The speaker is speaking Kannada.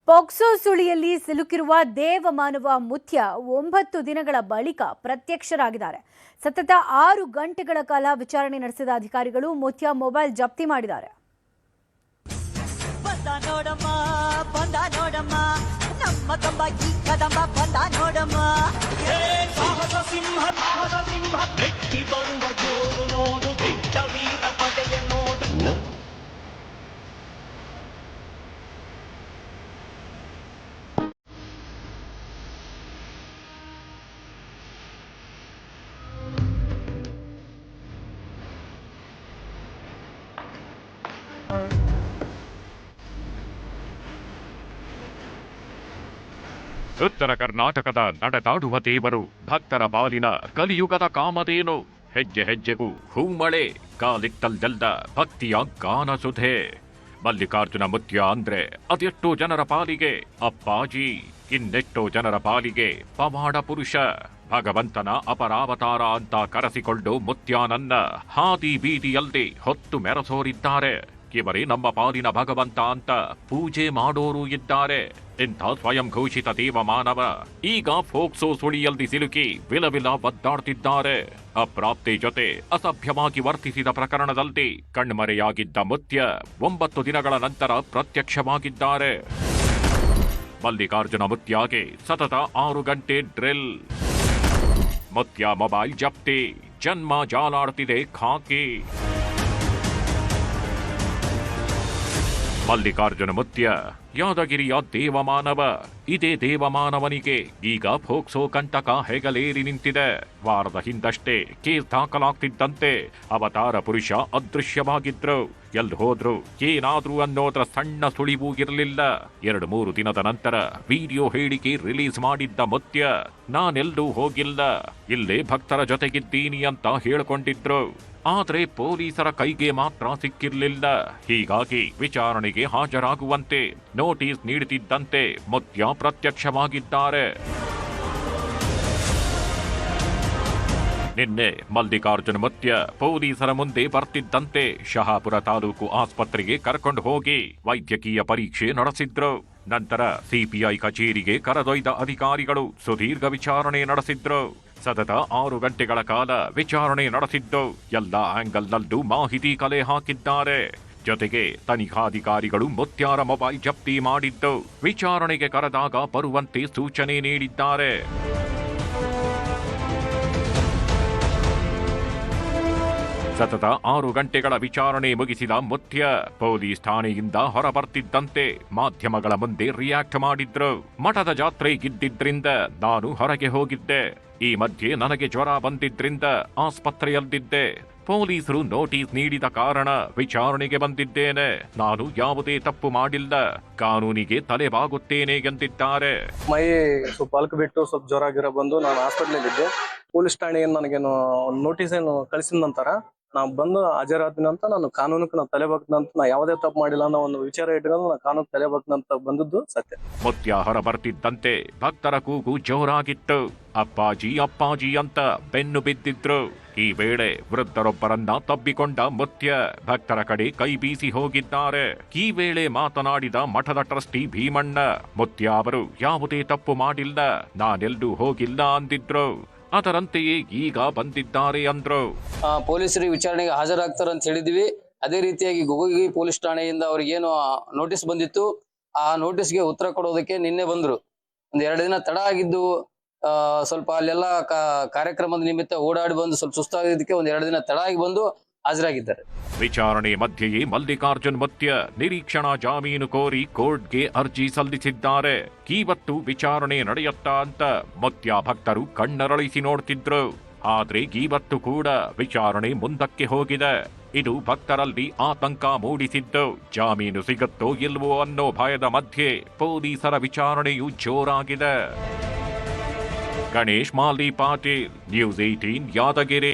ಪೋಕ್ಸೋ ಸುಳಿಯಲ್ಲಿ ಸಿಲುಕಿರುವ ದೇವಮಾನವ ಮುತ್ಯ 9 ದಿನಗಳ ಬಳಿಕ ಪ್ರತ್ಯಕ್ಷರಾಗಿದ್ದಾರೆ. ಸತತ 6 ಗಂಟೆಗಳ ಕಾಲ ವಿಚಾರಣೆ ನಡೆಸಿದ ಅಧಿಕಾರಿಗಳು ಮುತ್ಯ ಮೊಬೈಲ್ ಜಪ್ತಿ ಮಾಡಿದ್ದಾರೆ. ಉತ್ತರ ಕರ್ನಾಟಕದ ನಡೆದಾಡುವ ದೇವರು, ಭಕ್ತರ ಪಾಲಿನ ಕಲಿಯುಗದ ಕಾಮಧೇನು. ಹೆಜ್ಜೆ ಹೆಜ್ಜೆಗೂ ಹೂಮಳೆ, ಕಾಲಿಟ್ಟಲ್ಲೆಲ್ಲ ಭಕ್ತಿಯ ಗಾನಸುಧೆ. ಮಲ್ಲಿಕಾರ್ಜುನ ಮುತ್ಯ ಅಂದ್ರೆ ಅದೆಷ್ಟೋ ಜನರ ಪಾಲಿಗೆ ಅಪ್ಪಾಜಿ, ಇನ್ನೆಷ್ಟೋ ಜನರ ಪಾಲಿಗೆ ಪವಾಡ ಪುರುಷ. ಭಗವಂತನ ಅಪರಾವತಾರ ಅಂತ ಕರೆಸಿಕೊಂಡು ಮುತ್ಯಾನನ್ನ ಹಾದಿ ಬೀದಿಯಲ್ಲಿ ಹೊತ್ತು ಮೆರೆಸೋರಿದ್ದಾರೆ. ಇವರೇ ನಮ್ಮ ಪಾಲಿನ ಭಗವಂತ ಅಂತ ಪೂಜೆ ಮಾಡೋರು ಇದ್ದಾರೆ. ಇಂಥ ಸ್ವಯಂ ಘೋಷಿತ ದೇವಮಾನವ ಈಗ ಫೋಕ್ಸೋ ಸುಳಿಯಲ್ಲಿ ಸಿಲುಕಿ ವಿಲವಿಲ ಒದ್ದಾಡ್ತಿದ್ದಾರೆ. ಅಪ್ರಾಪ್ತೆ ಜೊತೆ ಅಸಭ್ಯವಾಗಿ ವರ್ತಿಸಿದ ಪ್ರಕರಣದಲ್ಲಿ ಕಣ್ಮರೆಯಾಗಿದ್ದ ಮುತ್ಯ 9 ದಿನಗಳ ನಂತರ ಪ್ರತ್ಯಕ್ಷವಾಗಿದ್ದಾರೆ. ಮಲ್ಲಿಕಾರ್ಜುನ ಮುತ್ಯಾಗೆ ಸತತ 6 ಗಂಟೆ ಡ್ರಿಲ್. ಮುತ್ಯ ಮೊಬೈಲ್ ಜಪ್ತಿ, ಜನ್ಮ ಜಾಲಾಡ್ತಿದೆ ಖಾಕಿ. ಮಲ್ಲಿಕಾರ್ಜುನ ಮುತ್ಯ ಯಾದಗಿರಿಯ ದೇವಮಾನವ. ಇದೇ ದೇವಮಾನವನಿಗೆ ಈಗ ಫೋಕ್ಸೋ ಕಂಟಕ ಹೆಗಲೇರಿ ನಿಂತಿದೆ. ವಾರದ ಹಿಂದಷ್ಟೇ ಕೇಸ್ ದಾಖಲಾಗ್ತಿದ್ದಂತೆ ಅವತಾರ ಪುರುಷ ಅದೃಶ್ಯವಾಗಿದ್ರು. ಎಲ್ಲಿ ಹೋದ್ರು, ಏನಾದ್ರು ಅನ್ನೋದ್ರ ಸಣ್ಣ ಸುಳಿವೂ ಇರಲಿಲ್ಲ. 2-3 ದಿನದ ನಂತರ ವಿಡಿಯೋ ಹೇಳಿಕೆ ರಿಲೀಸ್ ಮಾಡಿದ್ದ ಮುತ್ಯ, ನಾನೆಲ್ಲೂ ಹೋಗಿಲ್ಲ, ಇಲ್ಲೇ ಭಕ್ತರ ಜೊತೆಗಿದ್ದೀನಿ ಅಂತ ಹೇಳ್ಕೊಂಡಿದ್ರು. ಆದ್ರೆ ಪೊಲೀಸರ ಕೈಗೆ ಮಾತ್ರ ಸಿಕ್ಕಿರ್ಲಿಲ್ಲ. ಹೀಗಾಗಿ ವಿಚಾರಣೆಗೆ ಹಾಜರಾಗುವಂತೆ ನೋಟಿಸ್ ನೀಡುತ್ತಿದ್ದಂತೆ ಮುತ್ಯ ಪ್ರತ್ಯಕ್ಷವಾಗಿದ್ದಾರೆ. ನಿನ್ನೆ ಮಲ್ಲಿಕಾರ್ಜುನ ಮುತ್ಯ ಪೊಲೀಸರ ಮುಂದೆ ಬರ್ತಿದ್ದಂತೆ ಶಹಾಪುರ ತಾಲೂಕು ಆಸ್ಪತ್ರೆಗೆ ಕರ್ಕೊಂಡು ಹೋಗಿ ವೈದ್ಯಕೀಯ ಪರೀಕ್ಷೆ ನಡೆಸಿದ್ರು. ನಂತರ ಸಿಪಿಐ ಕಚೇರಿಗೆ ಕರೆದೊಯ್ದ ಅಧಿಕಾರಿಗಳು ಸುದೀರ್ಘ ವಿಚಾರಣೆ ನಡೆಸಿದ್ರು. ಸತತ 6 ಗಂಟೆಗಳ ಕಾಲ ವಿಚಾರಣೆ ನಡೆಸಿದ್ದು ಎಲ್ಲ ಆಂಗಲ್ನಲ್ಲೂ ಮಾಹಿತಿ ಕಲೆ ಹಾಕಿದ್ದಾರೆ. ಜೊತೆಗೆ ತನಿಖಾಧಿಕಾರಿಗಳು ಮುತ್ಯಾರ ಮೊಬೈಲ್ ಜಪ್ತಿ ಮಾಡಿದ್ದು ವಿಚಾರಣೆಗೆ ಕರೆದಾಗ ಬರುವಂತೆ ಸೂಚನೆ ನೀಡಿದ್ದಾರೆ. ಸತತ 6 ಗಂಟೆಗಳ ವಿಚಾರಣೆ ಮುಗಿಸಿದ ಮುತ್ಯ ಪೊಲೀಸ್ ಠಾಣೆಯಿಂದ ಹೊರಬರ್ತಿದ್ದಂತೆ ಮಾಧ್ಯಮಗಳ ಮುಂದೆ ರಿಯಾಕ್ಟ್ ಮಾಡಿದ್ರು. ಮಠದ ಜಾತ್ರೆ ಇದ್ದಿದ್ರಿಂದ ನಾನು ಹೊರಗೆ ಹೋಗಿದ್ದೆ. ಈ ಮಧ್ಯೆ ನನಗೆ ಜ್ವರ ಬಂದಿದ್ರಿಂದ ಆಸ್ಪತ್ರೆಯಲ್ಲಿದ್ದೆ. ಪೊಲೀಸರು ನೋಟಿಸ್ ನೀಡಿದ ಕಾರಣ ವಿಚಾರಣೆಗೆ ಬಂದಿದ್ದೇನೆ. ನಾನು ಯಾವುದೇ ತಪ್ಪು ಮಾಡಿಲ್ಲ, ಕಾನೂನಿಗೆ ತಲೆಬಾಗುತ್ತೇನೆ ಎಂದಿದ್ದಾರೆ. ಮೈ ಸ್ವಲ್ಪ ಅಲ್ಕ್ ಬಿಟ್ಟು ಸ್ವಲ್ಪ ಜ್ವರ ಗಿರ ಬಂದು ನಾನು ಹಾಸ್ಪಿಟ್ಲಿದ್ದೆ. ಪೊಲೀಸ್ ಠಾಣೆಯನ್ನು ನನಗೇನು ನೋಟಿಸ್ ಏನು ಕಳಿಸಿದ ನಂತರ ನಾವು ಬಂದು ಹಾಜರಾದಿನಂತ ನಾನು ಕಾನೂನಕ್ಕೆ ನಾನು ತಲೆಬಾಗ್ತಂತ ನಾ ಯಾವುದೇ ತಪ್ಪು ಮಾಡಿಲ್ಲ ಅನ್ನೋ ಒಂದು ವಿಚಾರ ಇಟ್ಕೊಂಡು ನಾನು ಕಾನೂನು ತಲೆಬಾಗ್ತಂತ ಬಂದದ್ದು ಸತ್ಯ. ಮುತ್ಯ ಹೊರ ಬರ್ತಿದ್ದಂತೆ ಭಕ್ತರ ಕೂಗು ಜೋರಾಗಿತ್ತು. ಅಪ್ಪಾಜಿ ಅಪ್ಪಾಜಿ ಅಂತ ಬೆನ್ನು ಬಿದ್ದಿದ್ರು. ಈ ವೇಳೆ ವೃದ್ಧರೊಬ್ಬರನ್ನ ತಬ್ಬಿಕೊಂಡ ಮುತ್ಯ ಭಕ್ತರ ಕಡೆ ಕೈ ಬೀಸಿ ಹೋಗಿದ್ದಾರೆ. ಈ ವೇಳೆ ಮಾತನಾಡಿದ ಮಠದ ಟ್ರಸ್ಟಿ ಭೀಮಣ್ಣ, ಮುತ್ಯ ಅವರು ಯಾವುದೇ ತಪ್ಪು ಮಾಡಿಲ್ಲ, ನಾನೆಲ್ಲೂ ಹೋಗಿಲ್ಲ ಅಂದಿದ್ರು. ಅದರಂತೆಯೇ ಈಗ ಬಂದಿದ್ದಾರೆ ಅಂದ್ರು. ಪೊಲೀಸರಿಗೆ ವಿಚಾರಣೆಗೆ ಹಾಜರಾಗ್ತಾರೆ ಅಂತ ಹೇಳಿದ್ವಿ. ಅದೇ ರೀತಿಯಾಗಿ ಗೊಗೋಗಿ ಪೊಲೀಸ್ ಠಾಣೆಯಿಂದ ಅವ್ರಿಗೇನು ನೋಟಿಸ್ ಬಂದಿತ್ತು, ಆ ನೋಟಿಸ್ಗೆ ಉತ್ತರ ಕೊಡೋದಕ್ಕೆ ನಿನ್ನೆ ಬಂದ್ರು. 2 ದಿನ ತಡ ಆಗಿದ್ದು, ಸ್ವಲ್ಪ ಅಲ್ಲೆಲ್ಲ ಕಾರ್ಯಕ್ರಮದ ನಿಮಿತ್ತ ಓಡಾಡಿ ಬಂದು ಸ್ವಲ್ಪ ಸುಸ್ತಾಗಿದ್ದಕ್ಕೆ 2 ದಿನ ತಡ ಆಗಿ ಬಂದು ಹಾಜರಾಗಿದ್ದಾರೆ. ವಿಚಾರಣೆ ಮಧ್ಯೆಯೇ ಮಲ್ಲಿಕಾರ್ಜುನ್ ಮುತ್ಯ ನಿರೀಕ್ಷಣಾ ಜಾಮೀನು ಕೋರಿ ಕೋರ್ಟ್ಗೆ ಅರ್ಜಿ ಸಲ್ಲಿಸಿದ್ದಾರೆ. ಇವತ್ತು ವಿಚಾರಣೆ ನಡೆಯುತ್ತಾ ಅಂತ ಮುತ್ಯ ಭಕ್ತರು ಕಣ್ಣರಳಿಸಿ ನೋಡ್ತಿದ್ರು. ಆದ್ರೆ ಇವತ್ತು ಕೂಡ ವಿಚಾರಣೆ ಮುಂದಕ್ಕೆ ಹೋಗಿದೆ. ಇದು ಭಕ್ತರಲ್ಲಿ ಆತಂಕ ಮೂಡಿಸಿದ್ದು, ಜಾಮೀನು ಸಿಗುತ್ತೋ ಇಲ್ವೋ ಅನ್ನೋ ಭಯದ ಮಧ್ಯೆ ಪೊಲೀಸರ ವಿಚಾರಣೆಯು ಜೋರಾಗಿದೆ. ಗಣೇಶ್ ಮಾಲಿ ಪಾಟೀಲ್, ನ್ಯೂಸ್ 18 ಯಾದಗಿರಿ.